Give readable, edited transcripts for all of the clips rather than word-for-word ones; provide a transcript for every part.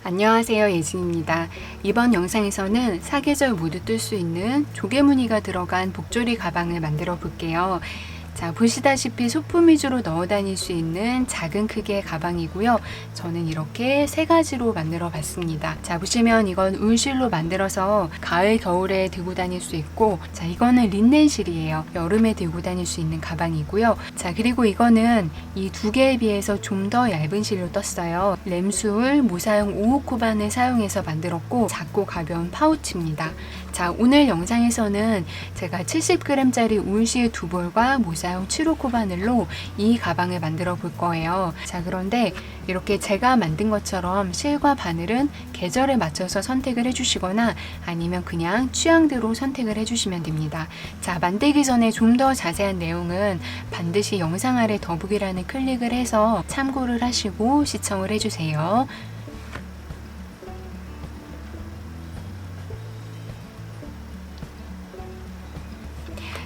안녕하세요, 예진입니다. 이번 영상에서는 사계절 모두 뜰 수 있는 조개무늬가 들어간 복조리 가방을 만들어 볼게요. 자, 보시다시피 소품 위주로 넣어 다닐 수 있는 작은 크기의 가방이고요. 저는 이렇게 세 가지로 만들어 봤습니다. 자, 보시면 이건 울실로 만들어서 가을, 겨울에 들고 다닐 수 있고, 자, 이거는 린넨실이에요. 여름에 들고 다닐 수 있는 가방이고요. 자, 그리고 이거는 이 두 개에 비해서 좀 더 얇은 실로 떴어요. 램수울 모사용 5호 코반을 사용해서 만들었고, 작고 가벼운 파우치입니다. 자, 오늘 영상에서는 제가 70g짜리 울실 2볼과 모사용 7호 코바늘로 이 가방을 만들어 볼 거예요. 자, 그런데 이렇게 제가 만든 것처럼 실과 바늘은 계절에 맞춰서 선택을 해주시거나 아니면 그냥 취향대로 선택을 해주시면 됩니다. 자, 만들기 전에 좀 더 자세한 내용은 반드시 영상 아래 더보기란을 클릭을 해서 참고를 하시고 시청을 해주세요.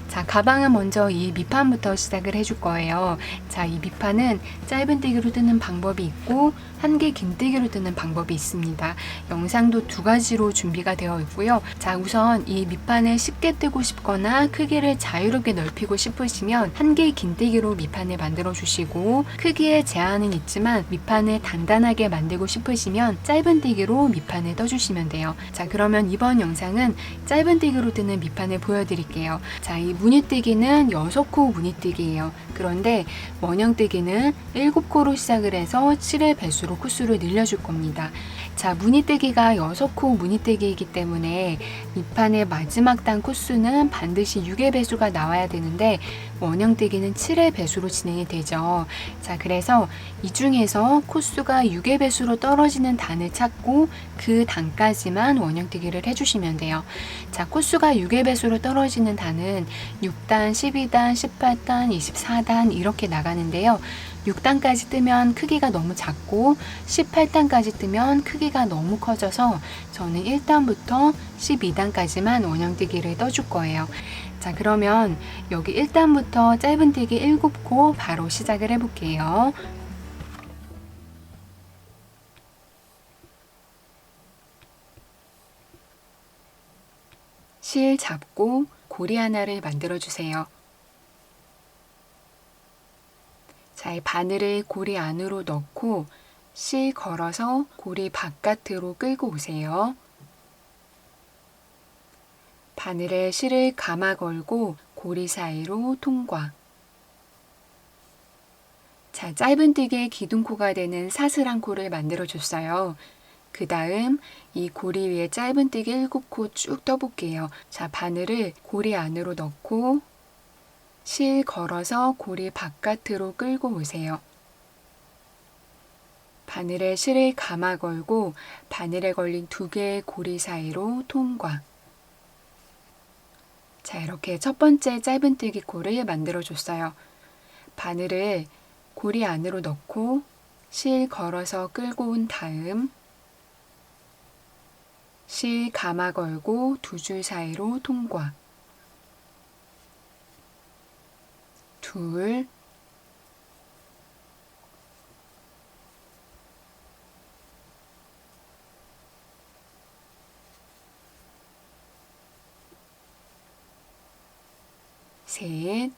자, 가방은 먼저 이 밑판부터 시작을 해줄 거예요. 자, 이 밑판은 짧은뜨기로 뜨는 방법이 있고 한개 긴뜨기로 뜨는 방법이 있습니다. 영상도 두 가지로 준비가 되어 있고요. 자, 우선 이 밑판을 쉽게 뜨고 싶거나 크기를 자유롭게 넓히고 싶으시면 한개 긴뜨기로 밑판을 만들어 주시고, 크기에 제한은 있지만 밑판을 단단하게 만들고 싶으시면 짧은뜨기로 밑판을 떠주시면 돼요. 자, 그러면 이번 영상은 짧은뜨기로 뜨는 밑판을 보여드릴게요. 자, 이 무늬뜨기는 6코 무늬뜨기예요. 그런데 원형뜨기는 7코로 시작을 해서 7의 배수로 코수를 늘려줄 겁니다. 자, 무늬뜨기가 6코 무늬뜨기이기 때문에 밑판의 마지막 단 코수는 반드시 6의 배수가 나와야 되는데 원형뜨기는 7의 배수로 진행이 되죠. 자, 그래서 이 중에서 코수가 6의 배수로 떨어지는 단을 찾고 그 단까지만 원형뜨기를 해주시면 돼요. 자, 코수가 6의 배수로 떨어지는 단은 6단, 12단, 18단, 24단 이렇게 나가는데요. 6단까지 뜨면 크기가 너무 작고 18단까지 뜨면 크기가 너무 커져서 저는 1단부터 12단까지만 원형뜨기를 떠줄 거예요. 자, 그러면 여기 1단부터 짧은뜨기 7코 바로 시작을 해볼게요. 실 잡고 고리 하나를 만들어 주세요. 자, 이 바늘을 고리 안으로 넣고 실 걸어서 고리 바깥으로 끌고 오세요. 바늘에 실을 감아 걸고 고리 사이로 통과. 자, 짧은뜨기의 기둥코가 되는 사슬한 코를 만들어 줬어요. 그 다음 이 고리 위에 짧은뜨기 7코 쭉 떠볼게요. 자, 바늘을 고리 안으로 넣고 실 걸어서 고리 바깥으로 끌고 오세요. 바늘에 실을 감아 걸고 바늘에 걸린 2개의 고리 사이로 통과. 자, 이렇게 첫 번째 짧은뜨기 코를 만들어 줬어요. 바늘을 고리 안으로 넣고 실 걸어서 끌고 온 다음 실 감아 걸고 2줄 사이로 통과. 둘, 셋,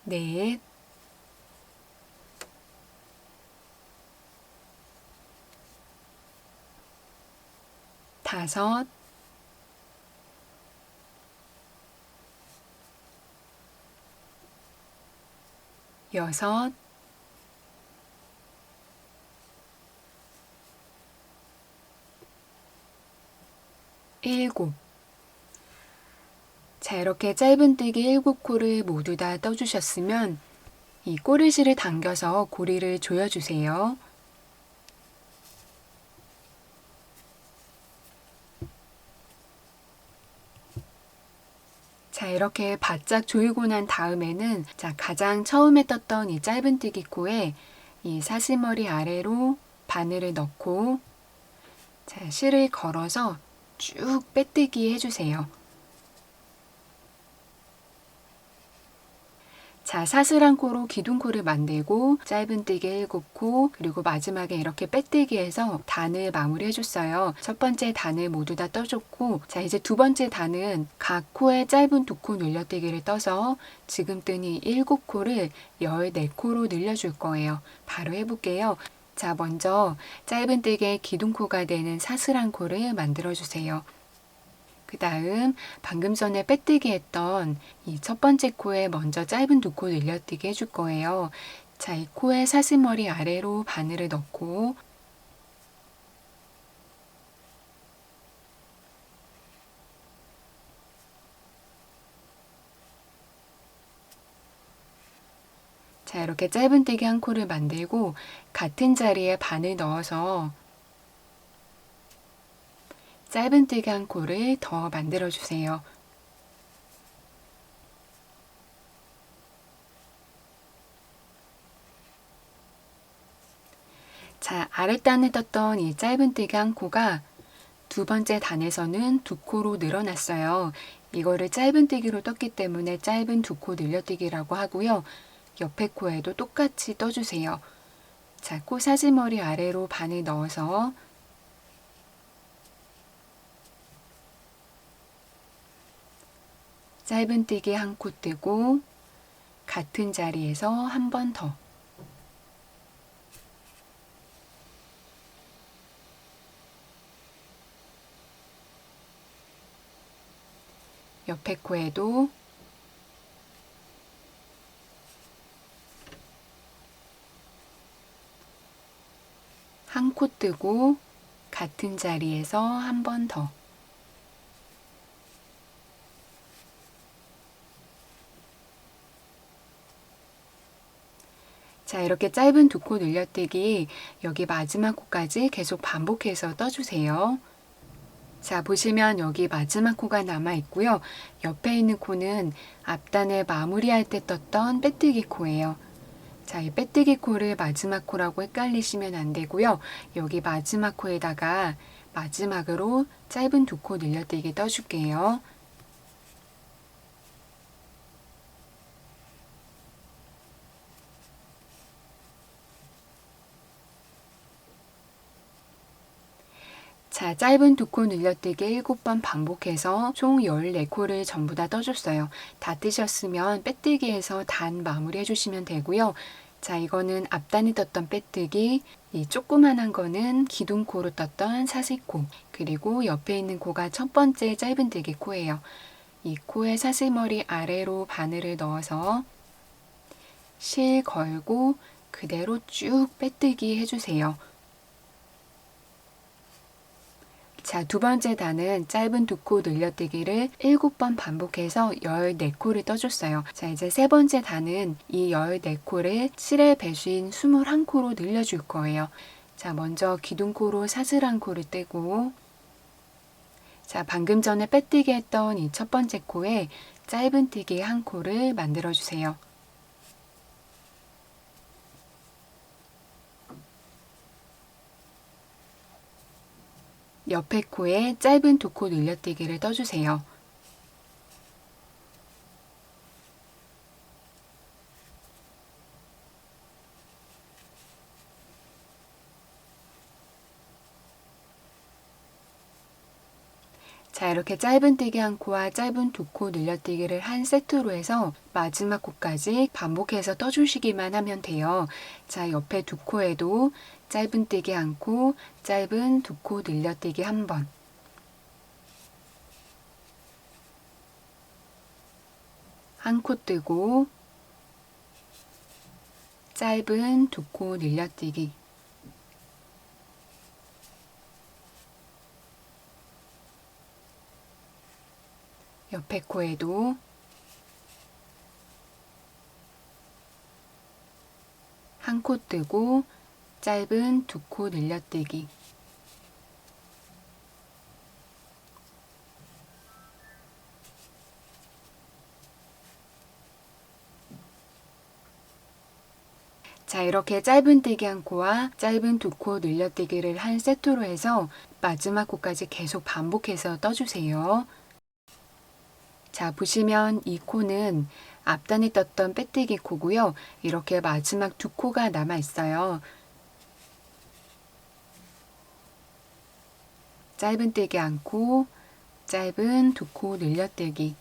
넷, 다섯, 여섯, 일곱. 자, 이렇게 짧은뜨기 7코를 모두 다 떠주셨으면 이 꼬리실을 당겨서 고리를 조여주세요. 자, 이렇게 바짝 조이고 난 다음에는 자, 가장 처음에 떴던 이 짧은뜨기 코에 이 사슬머리 아래로 바늘을 넣고 자, 실을 걸어서 쭉 빼뜨기 해주세요. 자, 사슬한 코로 기둥코를 만들고 짧은뜨기 7코, 그리고 마지막에 이렇게 빼뜨기해서 단을 마무리해 줬어요. 첫 번째 단을 모두 다 떠줬고, 자, 이제 두 번째 단은 각 코에 짧은 2코 늘려뜨기를 떠서 지금 뜬 이 7코를 14코로 늘려줄 거예요. 바로 해볼게요. 자, 먼저 짧은뜨기의 기둥코가 되는 사슬한 코를 만들어 주세요. 그 다음 방금 전에 빼뜨기 했던 이 첫 번째 코에 먼저 짧은 2코 늘려뜨기 해줄 거예요. 자, 이 코의 사슬머리 아래로 바늘을 넣고 자, 이렇게 짧은뜨기 한 코를 만들고 같은 자리에 바늘 넣어서 짧은뜨기 한 코를 더 만들어 주세요. 자, 아랫단을 떴던 이 짧은뜨기 한 코가 두 번째 단에서는 2코로 늘어났어요. 이거를 짧은뜨기로 떴기 때문에 짧은 2코 늘려뜨기라고 하고요. 옆에 코에도 똑같이 떠주세요. 자, 코 사슬머리 아래로 바늘 넣어서 짧은뜨기 한 코 뜨고 같은 자리에서 한 번 더. 옆에 코에도 한 코 뜨고 같은 자리에서 한 번 더. 자, 이렇게 짧은 2코 늘려뜨기 여기 마지막 코까지 계속 반복해서 떠주세요. 자, 보시면 여기 마지막 코가 남아 있고요. 옆에 있는 코는 앞단을 마무리할 때 떴던 빼뜨기 코예요. 자, 이 빼뜨기 코를 마지막 코라고 헷갈리시면 안 되고요. 여기 마지막 코에다가 마지막으로 짧은 2코 늘려뜨기 떠줄게요. 자, 짧은 2코 늘려뜨기 7번 반복해서 총 14코를 전부 다 떠줬어요. 다 뜨셨으면 빼뜨기해서 단 마무리 해주시면 되고요. 자, 이거는 앞단이 떴던 빼뜨기, 이 조그만한 거는 기둥코로 떴던 사슬코, 그리고 옆에 있는 코가 첫 번째 짧은뜨기 코예요. 이 코의 사슬머리 아래로 바늘을 넣어서 실 걸고 그대로 쭉 빼뜨기 해주세요. 자, 두 번째 단은 짧은 2코 늘려뜨기를 7번 반복해서 14코를 떠줬어요. 자, 이제 세 번째 단은 이 14코를 실의 배수인 21코로 늘려줄 거예요. 자, 먼저 기둥코로 사슬 한 코를 떼고, 자, 방금 전에 빼뜨기 했던 이 첫 번째 코에 짧은뜨기 한 코를 만들어 주세요. 옆에 코에 짧은 2코 늘려뜨기를 떠주세요. 자, 이렇게 짧은뜨기 한 코와 짧은 2코 늘려뜨기를 한 세트로 해서 마지막 코까지 반복해서 떠주시기만 하면 돼요. 자, 옆에 2코에도 짧은뜨기 한 코, 짧은 2코 늘려뜨기 한 번. 한 코 뜨고 짧은 2코 늘려뜨기. 옆에 코에도 한 코 뜨고 짧은 2코 늘려뜨기. 자, 이렇게 짧은뜨기 한 코와 짧은 2코 늘려뜨기를 한 세트로 해서 마지막 코까지 계속 반복해서 떠주세요. 자, 보시면 이 코는 앞단에 떴던 빼뜨기 코고요. 이렇게 마지막 두 코가 남아 있어요. 짧은뜨기 한 코, 짧은 두 코 늘려뜨기.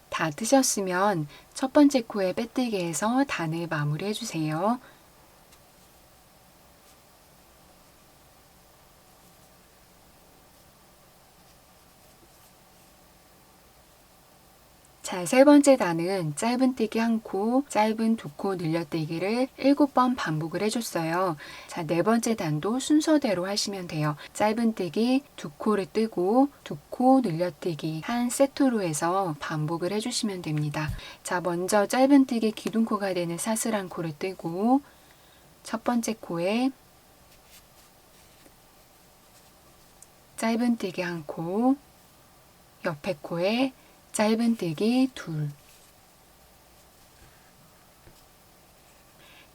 다 뜨셨으면 첫 번째 코에 빼뜨기해서 단을 마무리해 주세요. 자, 세 번째 단은 짧은뜨기 한 코, 짧은 두 코 늘려뜨기를 7번 반복을 해줬어요. 자, 네 번째 단도 순서대로 하시면 돼요. 짧은뜨기 두 코를 뜨고 두 코 늘려뜨기 한 세트로 해서 반복을 해주시면 됩니다. 자, 먼저 짧은뜨기 기둥코가 되는 사슬 한 코를 뜨고 첫 번째 코에 짧은뜨기 한 코, 옆에 코에 짧은뜨기 둘.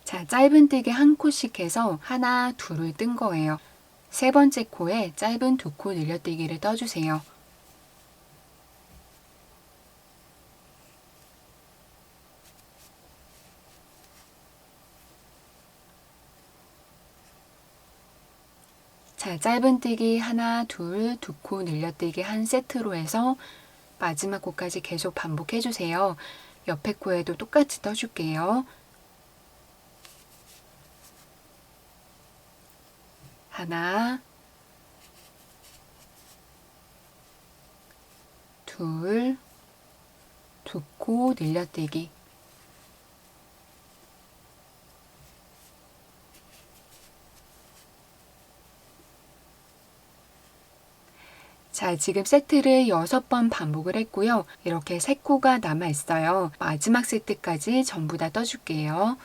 자, 짧은뜨기 한 코씩 해서 하나, 둘을 뜬 거예요. 세 번째 코에 짧은 두 코 늘려뜨기를 떠주세요. 자, 짧은뜨기 하나, 둘, 두 코 늘려뜨기 한 세트로 해서 마지막 코까지 계속 반복해 주세요. 옆에 코에도 똑같이 떠줄게요. 하나, 둘, 두 코 늘려뜨기. 자, 지금 세트를 6번 반복을 했고요. 이렇게 3코가 남아 있어요. 마지막 세트까지 전부 다 떠줄게요.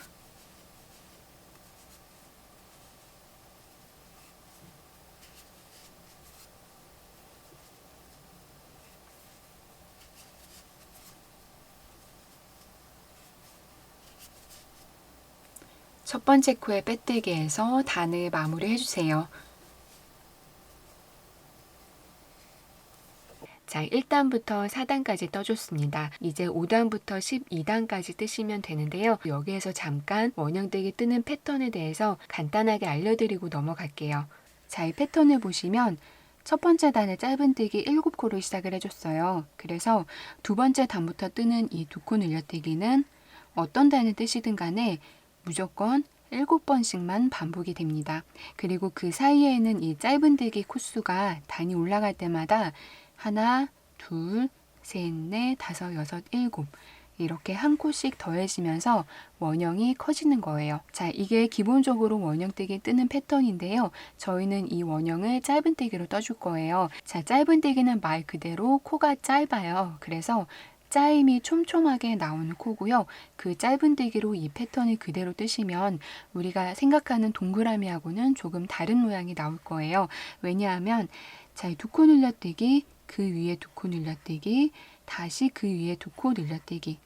첫 번째 코에 빼뜨기해서 단을 마무리 해주세요. 자, 1단부터 4단까지 떠줬습니다. 이제 5단부터 12단까지 뜨시면 되는데요. 여기에서 잠깐 원형뜨기 뜨는 패턴에 대해서 간단하게 알려드리고 넘어갈게요. 자, 이 패턴을 보시면 첫 번째 단에 짧은뜨기 7코로 시작을 해줬어요. 그래서 두 번째 단부터 뜨는 이 두 코 늘려뜨기는 어떤 단을 뜨시든 간에 무조건 7번씩만 반복이 됩니다. 그리고 그 사이에는 이 짧은뜨기 코수가 단이 올라갈 때마다 하나, 둘, 셋, 넷, 다섯, 여섯, 일곱 이렇게 한 코씩 더해지면서 원형이 커지는 거예요. 자, 이게 기본적으로 원형뜨기 뜨는 패턴인데요. 저희는 이 원형을 짧은뜨기로 떠줄 거예요. 자, 짧은뜨기는 말 그대로 코가 짧아요. 그래서 짜임이 촘촘하게 나오는 코고요. 그 짧은뜨기로 이 패턴을 그대로 뜨시면 우리가 생각하는 동그라미하고는 조금 다른 모양이 나올 거예요. 왜냐하면 자, 두 코 늘려뜨기, 그 위에 두 코 늘려뜨기, 다시 그 위에 두 코 늘려뜨기.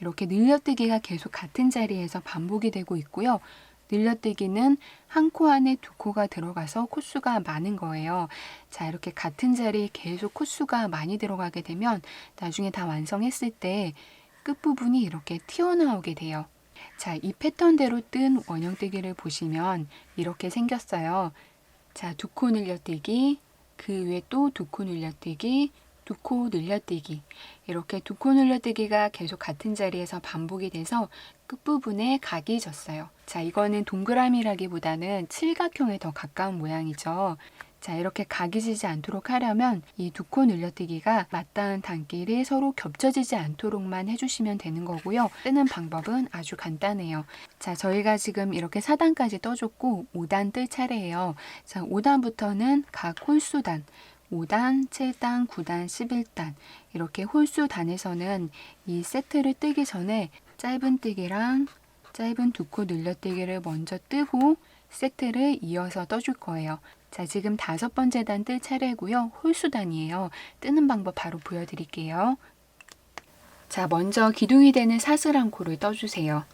이렇게 늘려뜨기가 계속 같은 자리에서 반복이 되고 있고요. 늘려뜨기는 한 코 안에 두 코가 들어가서 코수가 많은 거예요. 자, 이렇게 같은 자리에 계속 코수가 많이 들어가게 되면 나중에 다 완성했을 때 끝부분이 이렇게 튀어나오게 돼요. 자, 이 패턴대로 뜬 원형뜨기를 보시면 이렇게 생겼어요. 자, 두 코 늘려뜨기, 그 위에 또 두 코 늘려뜨기, 두 코 늘려뜨기. 이렇게 두 코 늘려뜨기가 계속 같은 자리에서 반복이 돼서 끝부분에 각이 졌어요. 자, 이거는 동그라미라기보다는 칠각형에 더 가까운 모양이죠. 자, 이렇게 각이 지지 않도록 하려면 이 두 코 늘려뜨기가 맞닿은 단끼리 서로 겹쳐지지 않도록만 해주시면 되는 거고요. 뜨는 방법은 아주 간단해요. 자, 저희가 지금 이렇게 4단까지 떠줬고 5단 뜰 차례예요. 자, 5단부터는 각 홀수단 5단, 7단, 9단, 11단 이렇게 홀수단에서는 이 세트를 뜨기 전에 짧은뜨기랑 짧은 두 코 늘려뜨기를 먼저 뜨고 세트를 이어서 떠줄 거예요. 자, 지금 5번째 단 뜰 차례고요. 홀수단이에요. 뜨는 방법 바로 보여드릴게요. 자, 먼저 기둥이 되는 사슬 한 코를 떠주세요.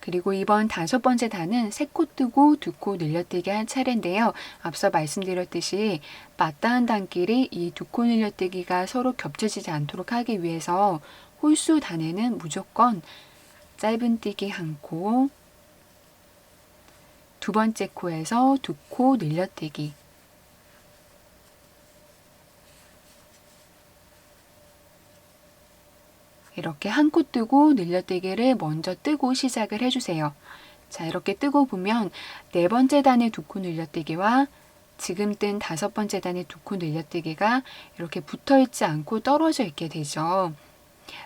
그리고 이번 5번째 단은 3코 뜨고 2코 늘려뜨기 할 차례인데요. 앞서 말씀드렸듯이 맞닿은 단끼리 이 2코 늘려뜨기가 서로 겹쳐지지 않도록 하기 위해서 홀수 단에는 무조건 짧은뜨기 1코, 두 번째 코에서 2코 늘려뜨기, 이렇게 1코 뜨고 늘려뜨기를 먼저 뜨고 시작을 해주세요. 자, 이렇게 뜨고 보면 4번째 단의 2코 늘려뜨기와 지금 뜬 5번째 단의 2코 늘려뜨기가 이렇게 붙어있지 않고 떨어져 있게 되죠.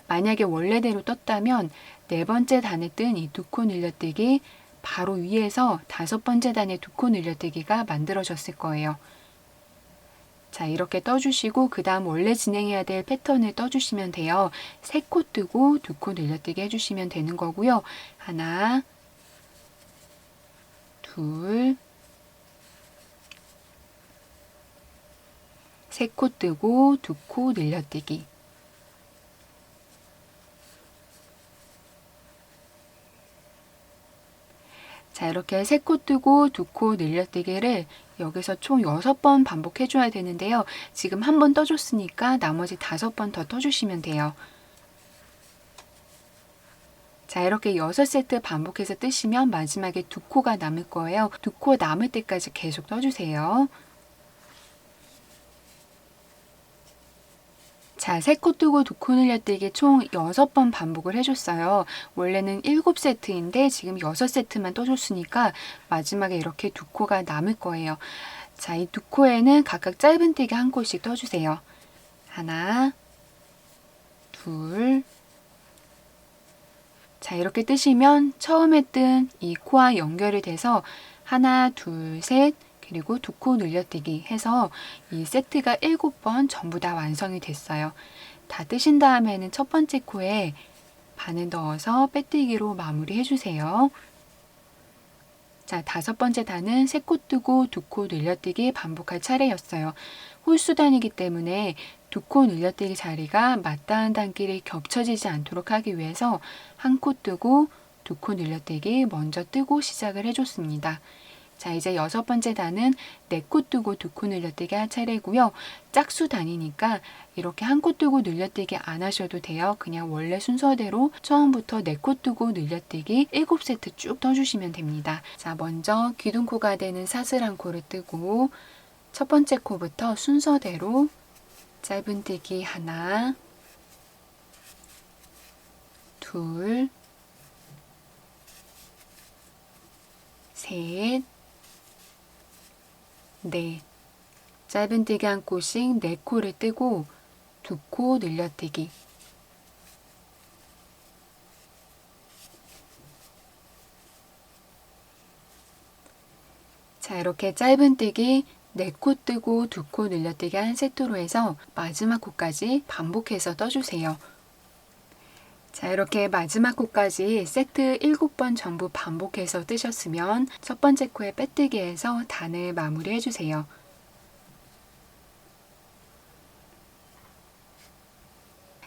만약에 원래대로 떴다면 4번째 단에 뜬 이 2코 늘려뜨기 바로 위에서 5번째 단의 2코 늘려뜨기가 만들어졌을 거예요. 자, 이렇게 떠주시고 그 다음 원래 진행해야 될 패턴을 떠주시면 돼요. 3코 뜨고 2코 늘려뜨기 해주시면 되는 거고요. 하나, 둘, 3코 뜨고 2코 늘려뜨기, 자, 이렇게 3코 뜨고 2코 늘려뜨기를 여기서 총 6번 반복해 줘야 되는데요. 지금 한 번 떠줬으니까 나머지 5번 더 떠주시면 돼요. 자, 이렇게 6세트 반복해서 뜨시면 마지막에 2코가 남을 거예요. 2코 남을 때까지 계속 떠주세요. 자, 3코 뜨고 2코 늘려뜨기 총 6번 반복을 해줬어요. 원래는 7세트인데 지금 6세트만 떠줬으니까 마지막에 이렇게 2코가 남을 거예요. 자, 이 2코에는 각각 짧은뜨기 1코씩 떠주세요. 하나, 둘. 자, 이렇게 뜨시면 처음에 뜬 이 코와 연결이 돼서 하나, 둘, 셋, 그리고 2코 늘려뜨기 해서 이 세트가 7번 전부 다 완성이 됐어요. 다 뜨신 다음에는 첫 번째 코에 바늘 넣어서 빼뜨기로 마무리 해주세요. 자, 5번째 단은 3코 뜨고 2코 늘려뜨기 반복할 차례였어요. 홀수 단이기 때문에 2코 늘려뜨기 자리가 맞닿은 단끼리 겹쳐지지 않도록 하기 위해서 1코 뜨고 2코 늘려뜨기 먼저 뜨고 시작을 해줬습니다. 자, 이제 6번째 단은 4코 뜨고 2코 늘려뜨기 할 차례고요. 짝수 단이니까 이렇게 1코 뜨고 늘려뜨기 안 하셔도 돼요. 그냥 원래 순서대로 처음부터 4코 뜨고 늘려뜨기 7세트 쭉 떠주시면 됩니다. 자, 먼저 기둥코가 되는 사슬 1코를 뜨고 첫 번째 코부터 순서대로 짧은뜨기 하나, 둘, 셋, 넷. 짧은뜨기 1코씩 4코를 뜨고 2코 늘려뜨기. 자, 이렇게 짧은뜨기 4코 뜨고 2코 늘려뜨기 한 세트로 해서 마지막 코까지 반복해서 떠주세요. 자, 이렇게 마지막 코까지 세트 7번 전부 반복해서 뜨셨으면 첫 번째 코에 빼뜨기해서 단을 마무리 해주세요.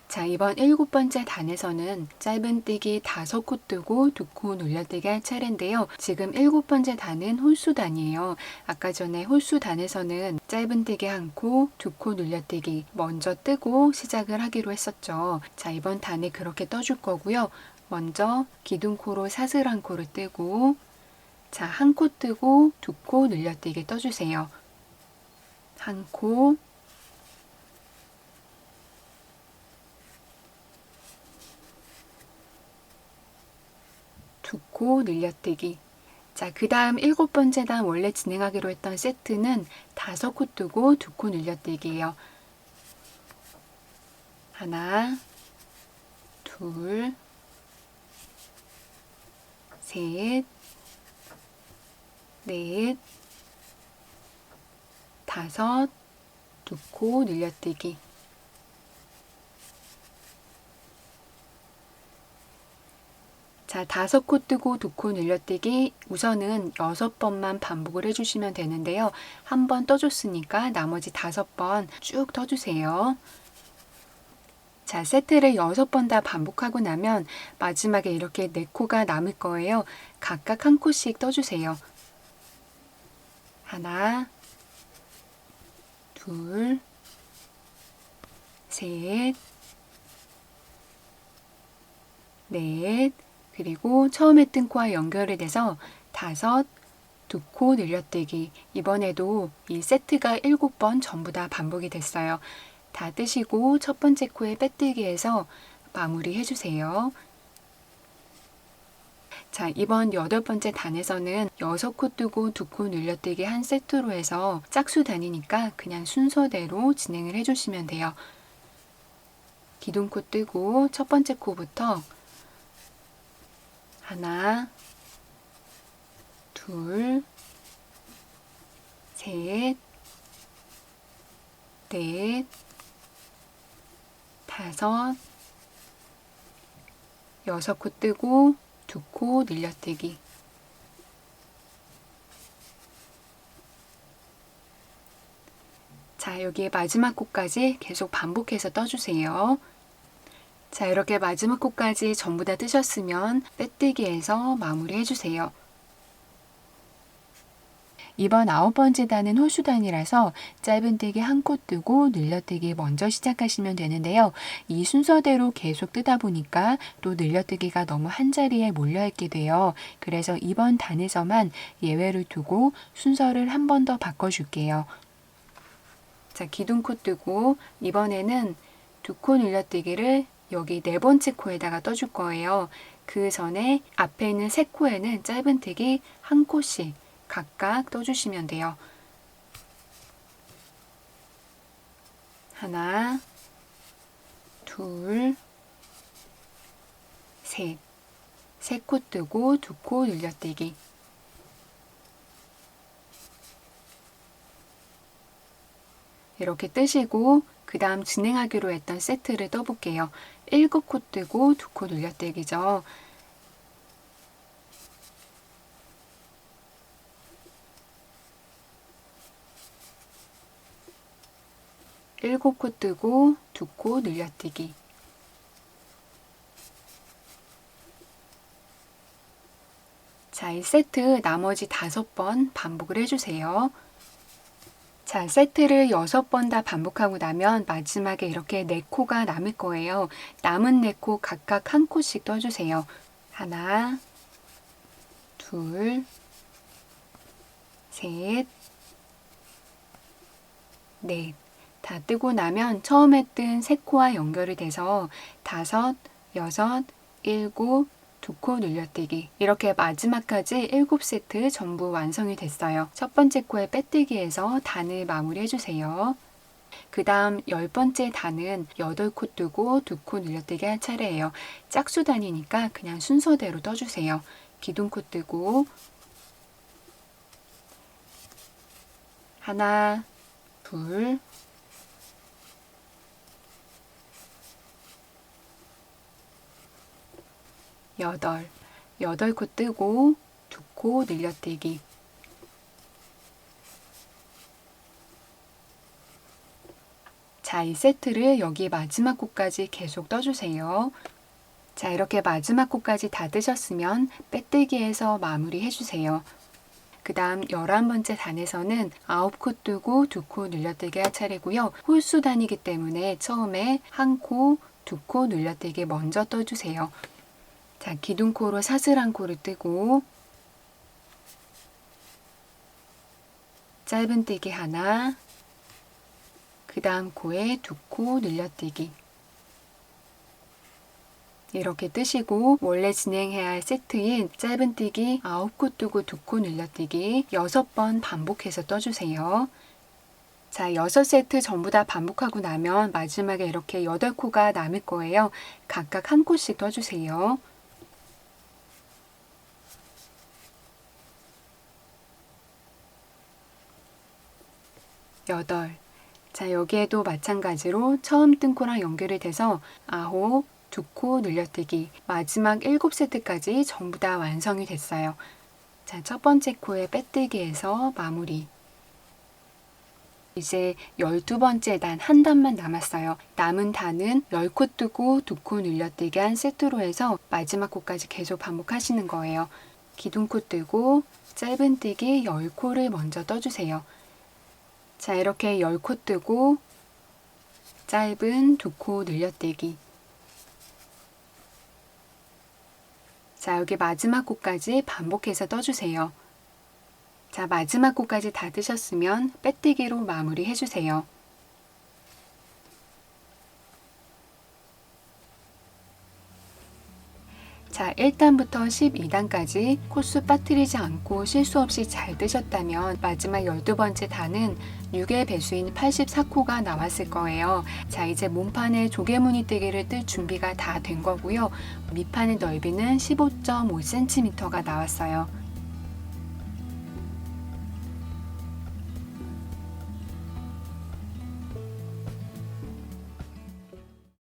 자, 이번 7번째 단에서는 짧은뜨기 5코 뜨고 2코 늘려뜨기 할 차례인데요. 지금 7번째 단은 홀수 단이에요. 아까 전에 홀수 단에서는 짧은뜨기 1코, 2코 늘려뜨기 먼저 뜨고 시작을 하기로 했었죠. 자, 이번 단에 그렇게 떠줄 거고요. 먼저 기둥코로 사슬 1코를 뜨고, 자, 1코 뜨고 2코 늘려뜨기 떠주세요. 1코, 2코 늘려뜨기. 자, 그 다음 7번째 단 원래 진행하기로 했던 세트는 5코 뜨고 2코 늘려뜨기예요. 하나, 둘, 셋, 넷, 5, 2코 늘려뜨기. 자, 5코 뜨고 2코 늘려뜨기 우선은 6번만 반복을 해주시면 되는데요. 한 번 떠줬으니까 나머지 5번 쭉 떠주세요. 자, 세트를 6번 다 반복하고 나면 마지막에 이렇게 4코가 남을 거예요. 각각 한 코씩 떠주세요. 하나, 둘, 셋, 넷, 그리고 처음에 뜬 코와 연결이 돼서 5, 2코 늘려뜨기. 이번에도 이 세트가 7번 전부 다 반복이 됐어요. 다 뜨시고 첫 번째 코에 빼뜨기해서 마무리 해주세요. 자, 이번 8번째 단에서는 6코 뜨고 2코 늘려뜨기 한 세트로 해서 짝수 단이니까 그냥 순서대로 진행을 해주시면 돼요. 기둥코 뜨고 첫 번째 코부터 하나, 둘, 셋, 넷, 5, 6코 뜨고 2코 늘려뜨기. 자, 여기 마지막 코까지 계속 반복해서 떠주세요. 자, 이렇게 마지막 코까지 전부 다 뜨셨으면 빼뜨기해서 마무리 해주세요. 이번 9번째 단은 홀수단이라서 짧은뜨기 한 코 뜨고 늘려뜨기 먼저 시작하시면 되는데요. 이 순서대로 계속 뜨다 보니까 또 늘려뜨기가 너무 한자리에 몰려있게 돼요. 그래서 이번 단에서만 예외를 두고 순서를 한 번 더 바꿔줄게요. 자, 기둥코 뜨고 이번에는 2코 늘려뜨기를 여기 4번째 코에다가 떠줄 거예요. 그 전에 앞에 있는 3코에는 짧은뜨기 한 코씩 각각 떠주시면 돼요. 하나, 둘, 셋. 3코 뜨고 2코 늘려뜨기. 이렇게 뜨시고 그 다음 진행하기로 했던 세트를 떠볼게요. 7코 뜨고 2코 늘려뜨기죠. 일곱 코 뜨고 2코 늘려뜨기. 자, 이 세트 나머지 5번 반복을 해주세요. 자, 세트를 6번 다 반복하고 나면 마지막에 이렇게 4코가 남을 거예요. 남은 4코 각각 한 코씩 떠주세요. 하나, 둘, 셋, 넷. 다 뜨고 나면 처음에 뜬 3코와 연결이 돼서 5, 6, 7, 2코 늘려뜨기. 이렇게 마지막까지 7세트 전부 완성이 됐어요. 첫 번째 코에 빼뜨기해서 단을 마무리 해주세요. 그 다음 10번째 단은 8코 뜨고 2코 늘려뜨기 할 차례예요. 짝수 단이니까 그냥 순서대로 떠주세요. 기둥코 뜨고 하나, 둘, 여덟 코 뜨고 2코 늘려뜨기. 자, 이 세트를 여기 마지막 코까지 계속 떠주세요. 자, 이렇게 마지막 코까지 다 뜨셨으면 빼뜨기해서 마무리 해주세요. 그 다음 11번째 단에서는 9코 뜨고 2코 늘려뜨기 할 차례고요. 홀수 단이기 때문에 처음에 한 코, 2코 늘려뜨기 먼저 떠주세요. 자, 기둥코로 사슬한 코를 뜨고 짧은뜨기 하나, 그 다음 코에 2코 늘려뜨기. 이렇게 뜨시고 원래 진행해야 할 세트인 짧은뜨기 9코 뜨고 2코 늘려뜨기 6번 반복해서 떠주세요. 자, 6세트 전부 다 반복하고 나면 마지막에 이렇게 8코가 남을 거예요. 각각 한 코씩 떠주세요. 자, 여기에도 마찬가지로 처음 뜬 코랑 연결이 돼서 9, 2코 늘려뜨기. 마지막 7세트까지 전부 다 완성이 됐어요. 자, 첫 번째 코에 빼뜨기해서 마무리. 이제 12번째 단 한 단만 남았어요. 남은 단은 10코 뜨고 2코 늘려뜨기 한 세트로 해서 마지막 코까지 계속 반복하시는 거예요. 기둥코 뜨고 짧은뜨기 10코를 먼저 떠주세요. 자, 이렇게 10코 뜨고 짧은 2코 늘려뜨기. 자, 여기 마지막 코까지 반복해서 떠주세요. 자, 마지막 코까지 다 뜨셨으면 빼뜨기로 마무리 해주세요. 자, 1단부터 12단까지 코수 빠뜨리지 않고 실수 없이 잘 뜨셨다면 마지막 12번째 단은 6의 배수인 84코가 나왔을 거예요. 자, 이제 몸판에 조개무늬뜨기를 뜰 준비가 다 된 거고요. 밑판의 넓이는 15.5cm가 나왔어요.